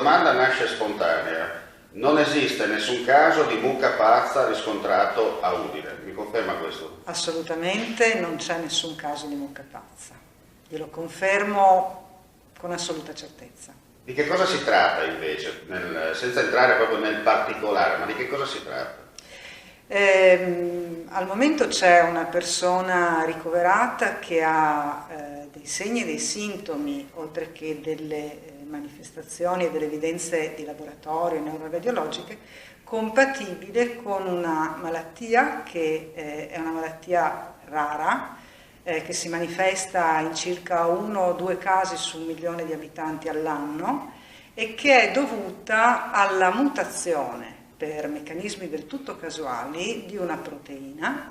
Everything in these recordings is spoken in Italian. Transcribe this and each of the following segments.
domanda nasce spontanea. Non esiste nessun caso di mucca pazza riscontrato a Udine. Mi conferma questo? Assolutamente non c'è nessun caso di mucca pazza. Glielo confermo con assoluta certezza. Di che cosa si tratta invece, senza entrare proprio nel particolare, ma di che cosa si tratta? Al momento c'è una persona ricoverata che ha dei segni e dei sintomi, oltre che delle manifestazioni e delle evidenze di laboratorio neuroradiologiche, compatibile con una malattia che è una malattia rara, che si manifesta in circa 1 o 2 casi su 1 milione di abitanti all'anno e che è dovuta alla mutazione per meccanismi del tutto casuali di una proteina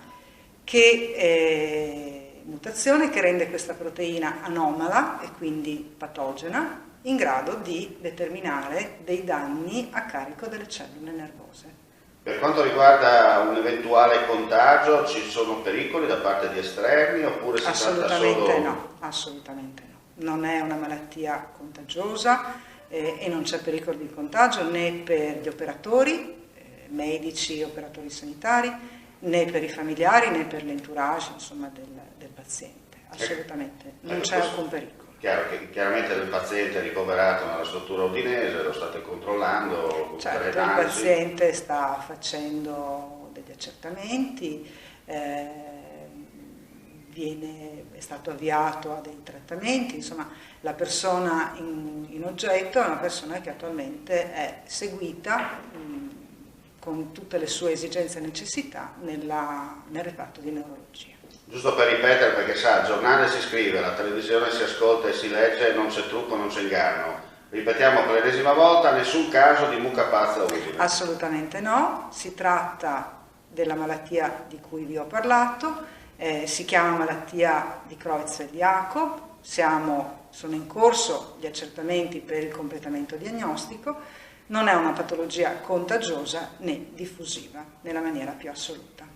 mutazione che rende questa proteina anomala e quindi patogena, in grado di determinare dei danni a carico delle cellule nervose. Per quanto riguarda un eventuale contagio, ci sono pericoli da parte di esterni oppure si tratta solo... No, assolutamente no. Non è una malattia contagiosa e non c'è pericolo di contagio né per gli operatori, medici, operatori sanitari, né per i familiari né per l'entourage, insomma, del paziente. Assolutamente, non c'è alcun pericolo. Chiaramente il paziente è ricoverato nella struttura udinese, lo state controllando? Certo, il paziente sta facendo degli accertamenti, è stato avviato a dei trattamenti, insomma la persona in oggetto è una persona che attualmente è seguita con tutte le sue esigenze e necessità nel reparto di neurologia. Giusto per ripetere, perché sa, il giornale si scrive, la televisione si ascolta e si legge, non c'è trucco, non c'è inganno. Ripetiamo per l'ennesima volta, nessun caso di mucca pazza a Udine. Assolutamente no, si tratta della malattia di cui vi ho parlato, si chiama malattia di Creutzfeldt-Jakob, sono in corso gli accertamenti per il completamento diagnostico, non è una patologia contagiosa né diffusiva nella maniera più assoluta.